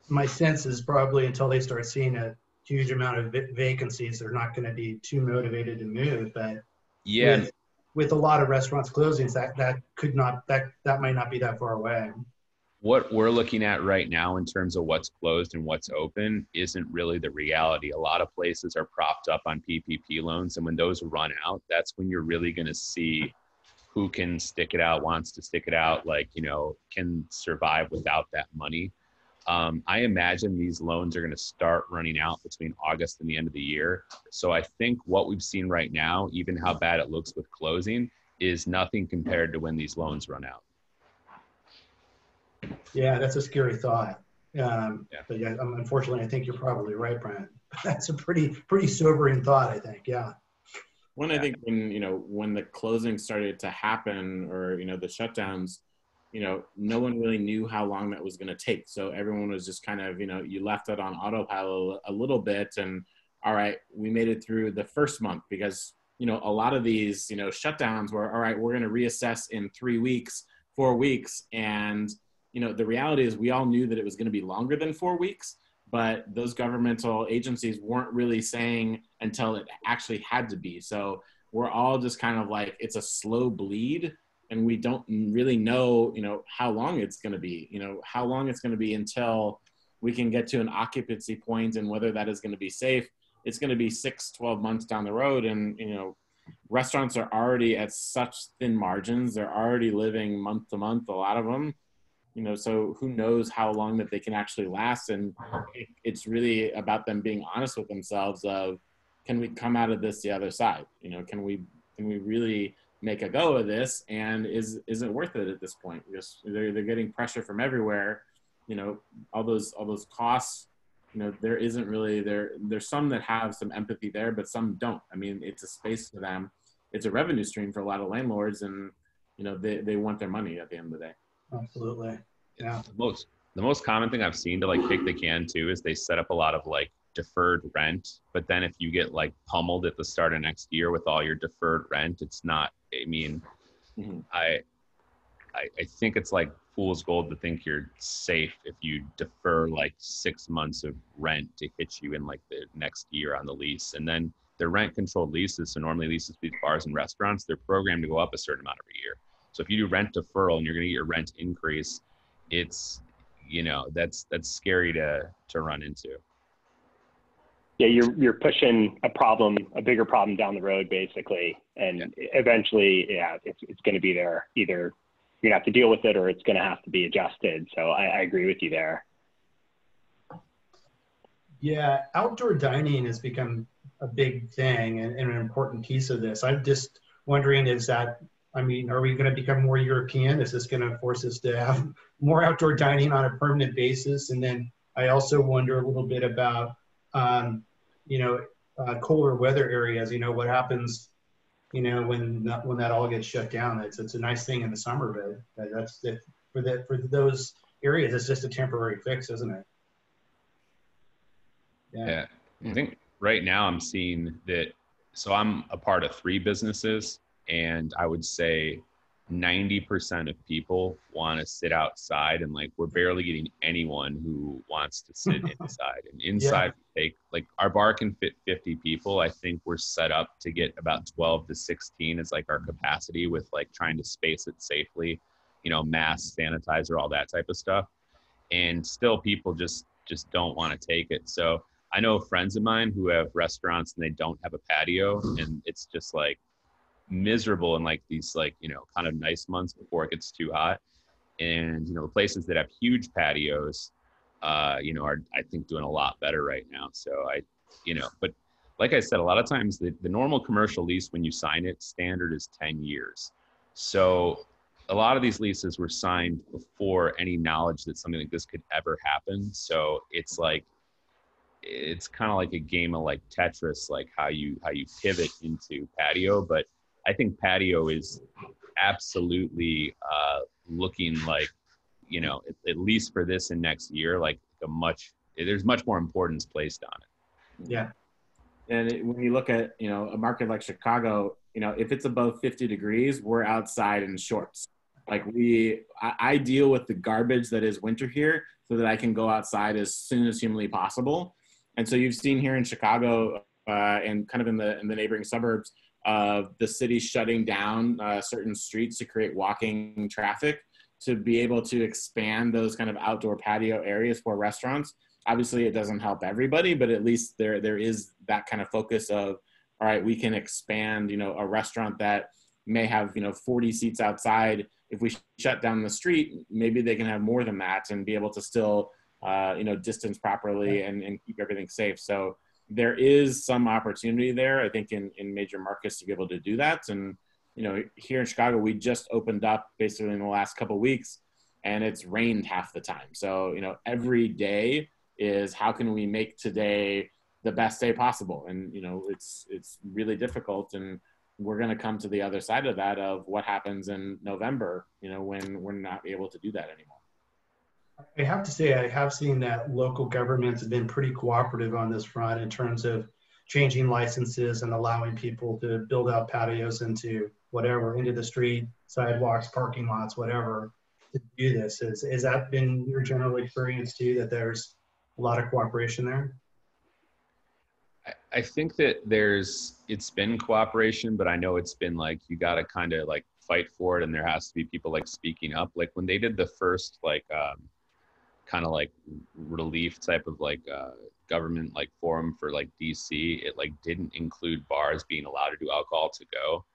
Speaker 4: My sense is probably until they start seeing a huge amount of vacancies, they're not going to be too motivated to move. But
Speaker 3: yeah,
Speaker 4: with a lot of restaurants closings, that might not be that far away.
Speaker 3: What we're looking at right now in terms of what's closed and what's open isn't really the reality. A lot of places are propped up on PPP loans, and when those run out, that's when you're really going to see who can stick it out, wants to stick it out, like, you know, can survive without that money. I imagine these loans are going to start running out between August and the end of the year. So I think what we've seen right now, even how bad it looks with closing, is nothing compared to when these loans run out.
Speaker 4: Yeah, that's a scary thought. But yeah, unfortunately, I think you're probably right, Brent. That's a pretty sobering thought, I think. Yeah.
Speaker 1: I think when the closing started to happen, or, you know, the shutdowns, you know, no one really knew how long that was going to take. So everyone was just kind of, you know, you left it on autopilot a little bit, and all right, we made it through the first month, because, you know, a lot of these, you know, shutdowns were, all right, we're going to reassess in 3 weeks, 4 weeks. And, you know, the reality is we all knew that it was going to be longer than 4 weeks, but those governmental agencies weren't really saying until it actually had to be. So we're all just kind of like, it's a slow bleed, and we don't really know, you know, how long it's going to be, you know, how long it's going to be until we can get to an occupancy point, and whether that is going to be safe. It's going to be 6-12 months down the road. And, you know, restaurants are already at such thin margins. They're already living month to month, a lot of them, you know, so who knows how long that they can actually last. And it's really about them being honest with themselves of, can we come out of this the other side? You know, can we really make a go of this, and is it worth it at this point? Because they're getting pressure from everywhere, you know, all those costs, you know, there isn't really there's some that have some empathy there, but some don't. I mean, it's a space for them. It's a revenue stream for a lot of landlords, and, you know, they want their money at the end of the day.
Speaker 4: Absolutely. Yeah.
Speaker 3: The most common thing I've seen to like kick the can too is they set up a lot of like deferred rent, but then if you get like pummeled at the start of next year with all your deferred rent, it's not, I mean, I think it's like fool's gold to think you're safe if you defer like 6 months of rent to hit you in like the next year on the lease. And then they're rent controlled leases. So normally leases with bars and restaurants, they're programmed to go up a certain amount every year. So if you do rent deferral and you're going to get your rent increase, it's, you know, that's scary to run into.
Speaker 2: Yeah, you're pushing a bigger problem down the road, basically, and eventually, yeah, it's going to be there either you're gonna have to deal with it or it's gonna have to be adjusted. So I agree with you there.
Speaker 4: Yeah, outdoor dining has become a big thing and an important piece of this. I'm just wondering, are we going to become more European? Is this going to force us to have more outdoor dining on a permanent basis? And then I also wonder a little bit about, colder weather areas. What happens, when that all gets shut down. It's a nice thing in the summer, but that's it for those areas. It's just a temporary fix, isn't it?
Speaker 3: Yeah. I think right now I'm seeing that. So I'm a part of 3 businesses, and I would say 90% of people want to sit outside, and like we're barely getting anyone who wants to sit inside. And inside, our bar can fit 50 people. I think we're set up to get about 12 to 16 as like our capacity, with like trying to space it safely, mask, sanitizer, all that type of stuff. And still people just don't want to take it. So I know friends of mine who have restaurants and they don't have a patio, and it's just like miserable in like these like, kind of nice months before it gets too hot. And, the places that have huge patios, are, I think, doing a lot better right now. So but like I said, a lot of times the normal commercial lease, when you sign it, standard is 10 years. So a lot of these leases were signed before any knowledge that something like this could ever happen. So it's like, it's kind of like a game of like Tetris, like how you pivot into patio. But I think patio is absolutely looking like, at least for this and next year, like there's much more importance placed on it.
Speaker 4: Yeah.
Speaker 1: And when you look at, a market like Chicago, if it's above 50 degrees, we're outside in shorts. Like I deal with the garbage that is winter here so that I can go outside as soon as humanly possible. And so you've seen here in Chicago and kind of in the neighboring suburbs of the city shutting down certain streets to create walking traffic to be able to expand those kind of outdoor patio areas for restaurants. Obviously, it doesn't help everybody, but at least there is that kind of focus of, all right, we can expand, a restaurant that may have, 40 seats outside. If we shut down the street, maybe they can have more than that and be able to still distance properly and keep everything safe. So there is some opportunity there, I think, in major markets to be able to do that. And, here in Chicago, we just opened up basically in the last couple of weeks, and it's rained half the time. So, every day is how can we make today the best day possible? And, it's really difficult. And we're going to come to the other side of that, of what happens in November, when we're not able to do that anymore.
Speaker 4: I have to say, I have seen that local governments have been pretty cooperative on this front in terms of changing licenses and allowing people to build out patios into the street, sidewalks, parking lots, whatever, to do this. Has that been your general experience too, that there's a lot of cooperation there?
Speaker 3: I think that it's been cooperation, but I know it's been like, you got to kind of like fight for it. And there has to be people like speaking up. Like when they did the first like, kind of like relief type of like government like forum for like DC, it like didn't include bars being allowed to do alcohol to go.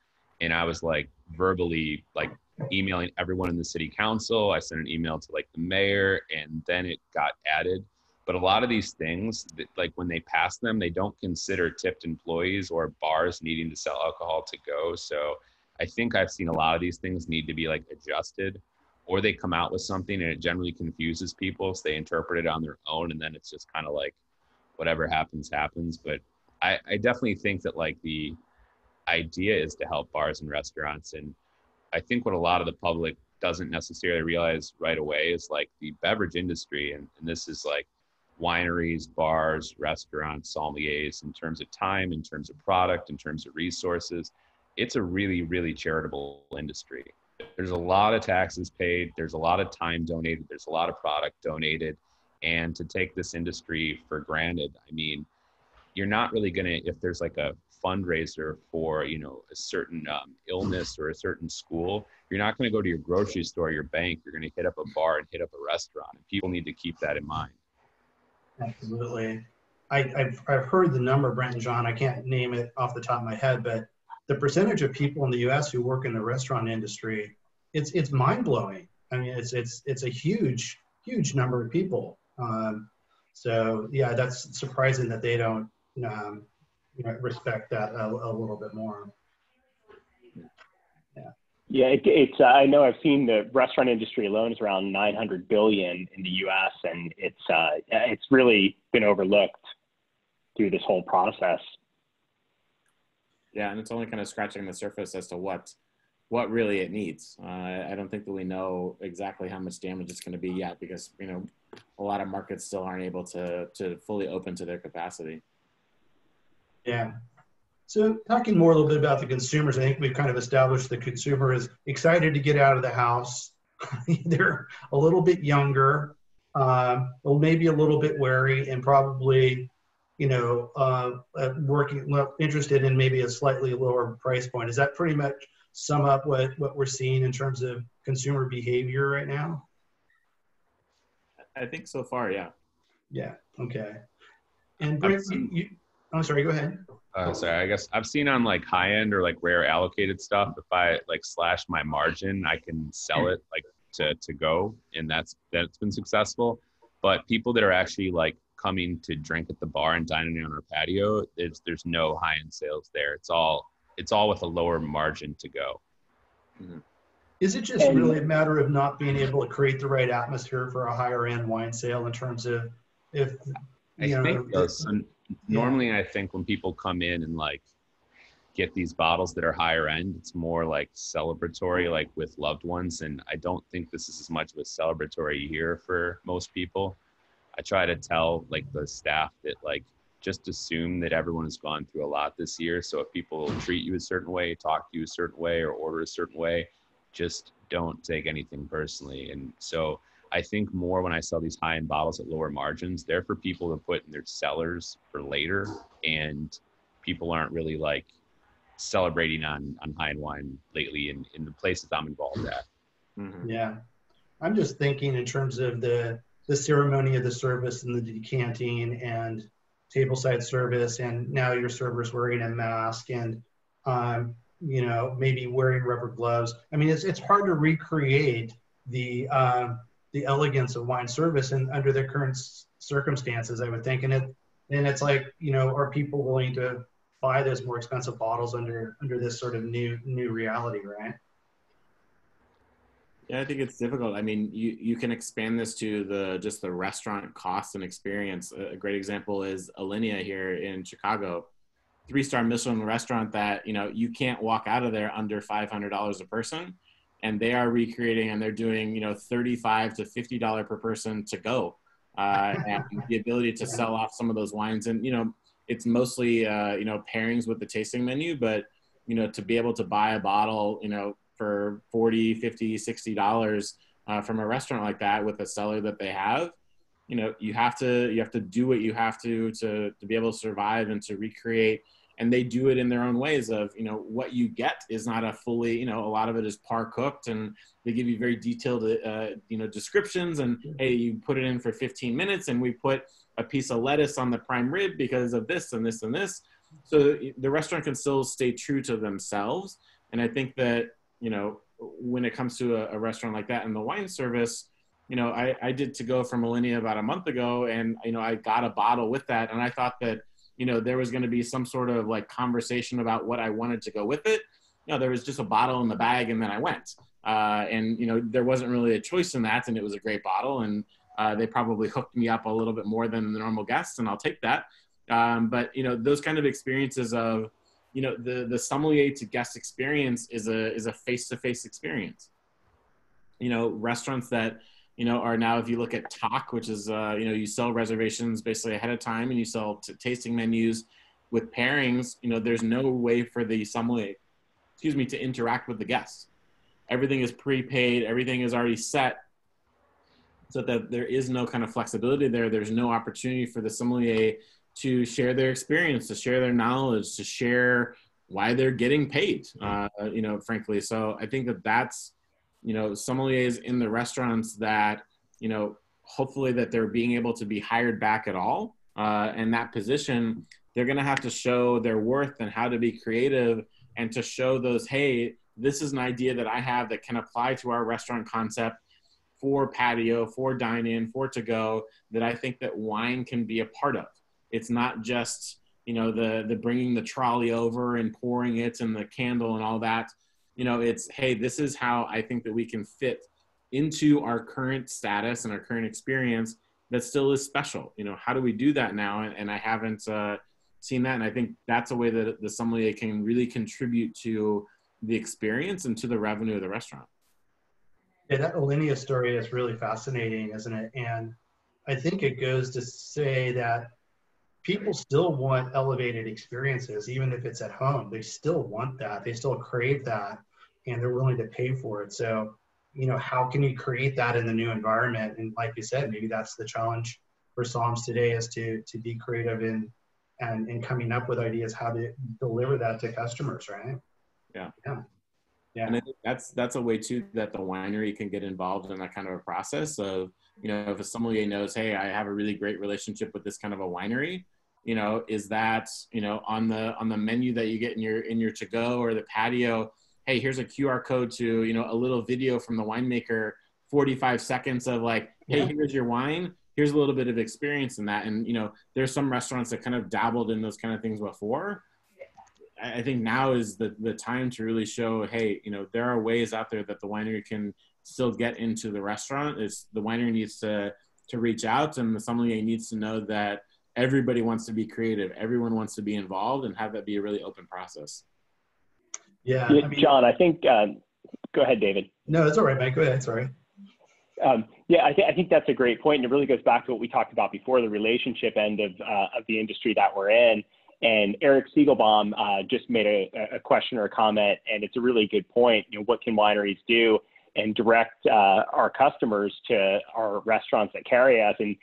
Speaker 3: And I was like verbally like emailing everyone in the city council. I sent an email to like the mayor, and then it got added. But a lot of these things, like when they pass them, they don't consider tipped employees or bars needing to sell alcohol to go. So I think I've seen a lot of these things need to be like adjusted, or they come out with something and it generally confuses people, so they interpret it on their own, and then it's just kind of like whatever happens. But I definitely think that like the idea is to help bars and restaurants. And I think what a lot of the public doesn't necessarily realize right away is like the beverage industry, and this is like wineries, bars, restaurants, sommeliers, in terms of time, in terms of product, in terms of resources, it's a really, really charitable industry. There's a lot of taxes paid. There's a lot of time donated. There's a lot of product donated. And to take this industry for granted, I mean, you're not really going to, if there's like a fundraiser for, a certain illness or a certain school, you're not going to go to your grocery store, or your bank. You're going to hit up a bar and hit up a restaurant. And people need to keep that in mind.
Speaker 4: Absolutely. I've heard the number, Brent and Jon, I can't name it off the top of my head, but the percentage of people in the US who work in the restaurant industry it's mind blowing. I mean, it's a huge number of people. So yeah, that's surprising that they don't respect that a little bit more. Yeah.
Speaker 2: Yeah, it's. I know I've seen the restaurant industry alone is around 900 billion in the U.S., and it's really been overlooked through this whole process.
Speaker 1: Yeah, and it's only kind of scratching the surface as to what really it needs. I don't think that we know exactly how much damage it's going to be yet, because a lot of markets still aren't able to fully open to their capacity.
Speaker 4: Yeah. So talking more a little bit about the consumers, I think we've kind of established the consumer is excited to get out of the house. They're a little bit younger, or maybe a little bit wary, and probably, interested in maybe a slightly lower price point. Does that pretty much sum up what we're seeing in terms of consumer behavior right now?
Speaker 1: I think so far, yeah.
Speaker 4: Yeah. Okay. And Brent, I'm sorry, go ahead.
Speaker 3: Sorry, I guess I've seen on like Highend or like rare allocated stuff, if I like slash my margin, I can sell it like to go, and that's been successful. But people that are actually like coming to drink at the bar and dining on our patio, there's no high-end sales there. It's all with a lower margin to go.
Speaker 1: Mm-hmm.
Speaker 4: Is it just really a matter of not being able to create the right atmosphere for a higher end wine sale in terms of
Speaker 3: Normally I think when people come in and like get these bottles that are higher end, it's more like celebratory, like with loved ones. And I don't think this is as much of a celebratory year for most people. I try to tell like the staff that like, just assume that everyone has gone through a lot this year. So if people treat you a certain way, talk to you a certain way, or order a certain way, just don't take anything personally. And so I think more when I sell these high-end bottles at lower margins, they're for people to put in their cellars for later, and people aren't really like celebrating on high-end wine lately in the places I'm involved at.
Speaker 4: Mm-hmm. Yeah. I'm just thinking in terms of the ceremony of the service and the decanting and tableside service, and now your server's wearing a mask and maybe wearing rubber gloves. I mean, it's hard to recreate the elegance of wine service and under the current circumstances, I would think. And it's like, are people willing to buy those more expensive bottles under this sort of new reality, right?
Speaker 1: Yeah, I think it's difficult. I mean, you can expand this to the restaurant cost and experience. A great example is Alinea here in Chicago, 3-star Michelin restaurant that, you can't walk out of there under $500 a person. And they are recreating, and they're doing, $35 to $50 per person to go. And the ability to sell off some of those wines. And, it's mostly, pairings with the tasting menu, but, to be able to buy a bottle, for $40, $50, $60 from a restaurant like that with a cellar that they have, you have to do what you have to be able to survive and to recreate. And they do it in their own ways of, what you get is not a fully, a lot of it is par cooked, and they give you very detailed, descriptions, and hey, you put it in for 15 minutes and we put a piece of lettuce on the prime rib because of this and this and this. So the restaurant can still stay true to themselves. And I think that, when it comes to a restaurant like that and the wine service, I did to go from Alinea about a month ago, and, I got a bottle with that. And I thought that, there was going to be some sort of like conversation about what I wanted to go with it. There was just a bottle in the bag, and then I went. And, there wasn't really a choice in that, and it was a great bottle. And they probably hooked me up a little bit more than the normal guests, and I'll take that. But, those kind of experiences of, the sommelier to guest experience is a face-to-face experience. Restaurants that, are now, if you look at Talk, which is, you sell reservations basically ahead of time, and you sell tasting menus with pairings, there's no way for the sommelier, to interact with the guests. Everything is prepaid. Everything is already set, so that there is no kind of flexibility there. There's no opportunity for the sommelier to share their experience, to share their knowledge, to share why they're getting paid, frankly. So I think that's, sommeliers in the restaurants that, hopefully that they're being able to be hired back at all. In that position, they're going to have to show their worth and how to be creative, and to show those, hey, this is an idea that I have that can apply to our restaurant concept for patio, for dine-in, for to-go, that I think that wine can be a part of. It's not just, you know, the bringing the trolley over and pouring it and the candle and all that. You know, it's, hey, this is how I think that we can fit into our current status and our current experience that still is special. You know, how do we do that now? And I haven't seen that. And I think that's a way that the sommelier can really contribute to the experience and to the revenue of the restaurant.
Speaker 4: Yeah, that Alinea story is really fascinating, isn't it? And I think it goes to say that people still want elevated experiences, even if it's at home. They still want that. They still crave that, and they're willing to pay for it. So, you know, how can you create that in the new environment? And like you said, maybe that's the challenge for Somms today, is to be creative and coming up with ideas how to deliver that to customers, right?
Speaker 1: Yeah.
Speaker 4: Yeah. Yeah.
Speaker 1: And I think that's a way too that the winery can get involved in that kind of a process of, you know, if a sommelier knows, hey, I have a really great relationship with this kind of a winery, you know, is that, you know, on the menu that you get in your to-go or the patio, hey, here's a QR code to, you know, a little video from the winemaker, 45 seconds of like, hey, here's your wine. Here's a little bit of experience in that. And, you know, there's some restaurants that kind of dabbled in those kind of things before. I think now is the time to really show, hey, you know, there are ways out there that the winery can still get into the restaurant. Is the winery needs to reach out, and the sommelier needs to know that everybody wants to be creative. Everyone wants to be involved, and have that be a really open process.
Speaker 2: Yeah, I mean, Jon, I think, go ahead, David.
Speaker 4: No, it's all right, Mike. Go ahead. Sorry.
Speaker 2: Yeah, I think that's a great point. And it really goes back to what we talked about before, the relationship end of the industry that we're in. And Eric Siegelbaum just made a question or a comment, and it's a really good point. You know, what can wineries do and direct our customers to our restaurants that carry us? And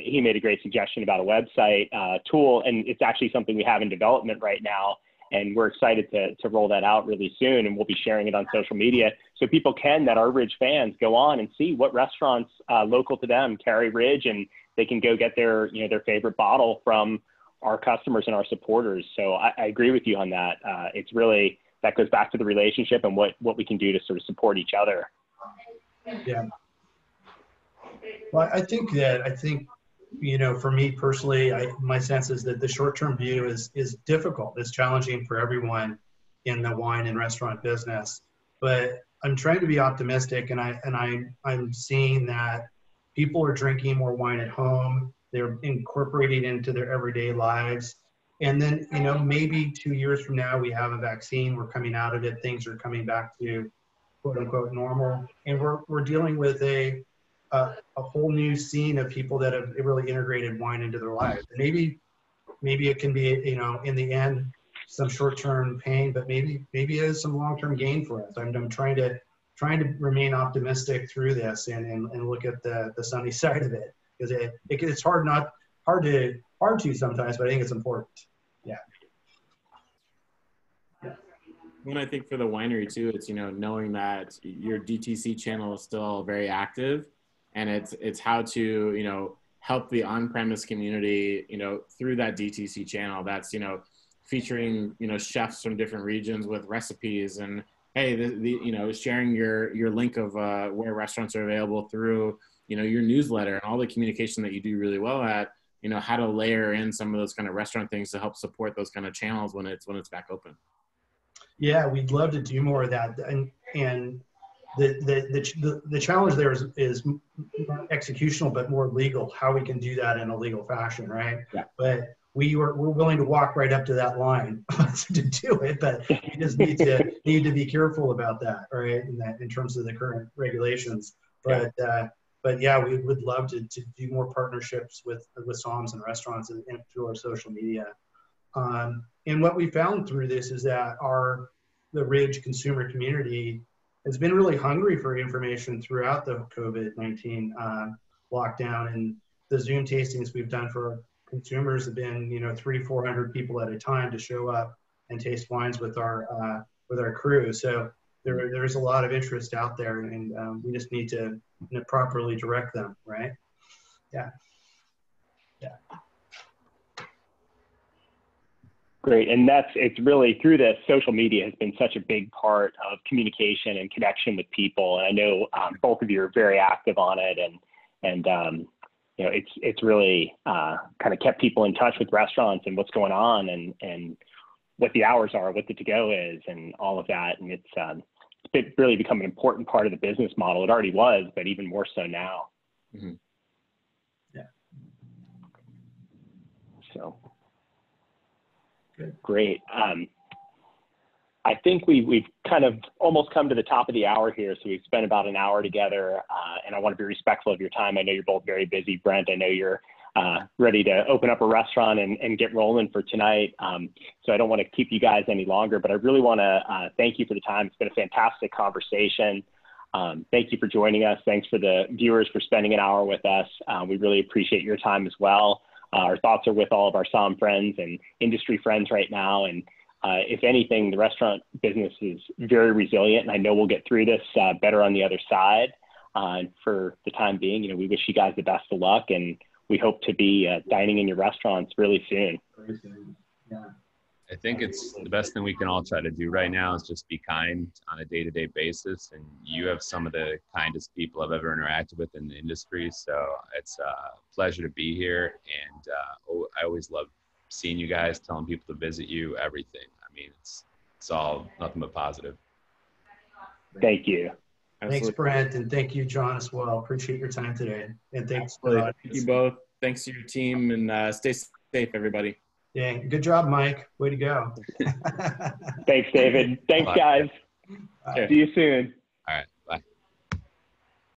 Speaker 2: he made a great suggestion about a website tool, and it's actually something we have in development right now. And we're excited to roll that out really soon, and we'll be sharing it on social media so people that are Ridge fans, go on and see what restaurants local to them carry Ridge, and they can go get their favorite bottle from our customers and our supporters. So I agree with you on that. It's really, that goes back to the relationship and what we can do to sort of support each other.
Speaker 4: Yeah. Well, I think, you know, for me personally, my sense is that the short-term view is difficult. It's challenging for everyone in the wine and restaurant business. But I'm trying to be optimistic, and I'm seeing that people are drinking more wine at home. They're incorporating it into their everyday lives. And then, you know, maybe 2 years from now, we have a vaccine, we're coming out of it, things are coming back to quote unquote normal. And we're dealing with a whole new scene of people that have really integrated wine into their lives. And maybe it can be, you know, in the end, some short-term pain, but maybe it is some long-term gain for us. I'm trying to remain optimistic through this and look at the sunny side of it. Because it's hard to sometimes, but I think it's important. Yeah.
Speaker 1: And I think for the winery too, it's, you know, knowing that your DTC channel is still very active, and it's how to, you know, help the on-premise community, you know, through that DTC channel. That's, you know, featuring, you know, chefs from different regions with recipes, and hey, you know, sharing your link of where restaurants are available through, you know, your newsletter and all the communication that you do really well at, you know, how to layer in some of those kind of restaurant things to help support those kind of channels when it's back open.
Speaker 4: Yeah, we'd love to do more of that. And the challenge there is not executional, but more legal, how we can do that in a legal fashion, right?
Speaker 1: Yeah.
Speaker 4: But we're willing to walk right up to that line to do it, but we just need to be careful about that, right? In terms of the current regulations. But yeah, we would love to do more partnerships with Somms and restaurants and through our social media. And what we found through this is that the Ridge consumer community has been really hungry for information throughout the COVID-19 lockdown, and the Zoom tastings we've done for consumers have been, you know, 300-400 people at a time to show up and taste wines with our crew. So there's a lot of interest out there, and we just need to properly direct them, right? Yeah.
Speaker 2: Great. And it's really through this, social media has been such a big part of communication and connection with people. And I know both of you are very active on it, and you know, it's really kind of kept people in touch with restaurants and what's going on, and what the hours are, what the to-go is, and all of that. And it's really become an important part of the business model. It already was, but even more so now.
Speaker 1: Mm-hmm.
Speaker 4: Yeah.
Speaker 2: So.
Speaker 4: Good.
Speaker 2: Great. I think we've kind of almost come to the top of the hour here. So we've spent about an hour together, and I want to be respectful of your time. I know you're both very busy. Brent, I know you're ready to open up a restaurant and get rolling for tonight. So I don't want to keep you guys any longer, but I really want to thank you for the time. It's been a fantastic conversation. Thank you for joining us. Thanks for the viewers for spending an hour with us. We really appreciate your time as well. Our thoughts are with all of our Somm friends and industry friends right now. And if anything, the restaurant business is very resilient, and I know we'll get through this better on the other side. And for the time being, you know, we wish you guys the best of luck, and we hope to be dining in your restaurants really soon.
Speaker 4: Very soon. Yeah.
Speaker 3: I think it's the best thing we can all try to do right now is just be kind on a day-to-day basis. And you have some of the kindest people I've ever interacted with in the industry. So it's a pleasure to be here. And I always love seeing you guys, telling people to visit you, everything. I mean, it's all nothing but positive.
Speaker 2: Thank you.
Speaker 4: Thanks, Brent, and thank you, Jon, as well. Appreciate your time today. And thanks.
Speaker 1: Thank you both. Thanks to your team, and stay safe, everybody.
Speaker 4: Yeah, good job, Mike. Way to go.
Speaker 2: Thanks, David. Thanks, guys.
Speaker 4: Bye.
Speaker 2: See you soon.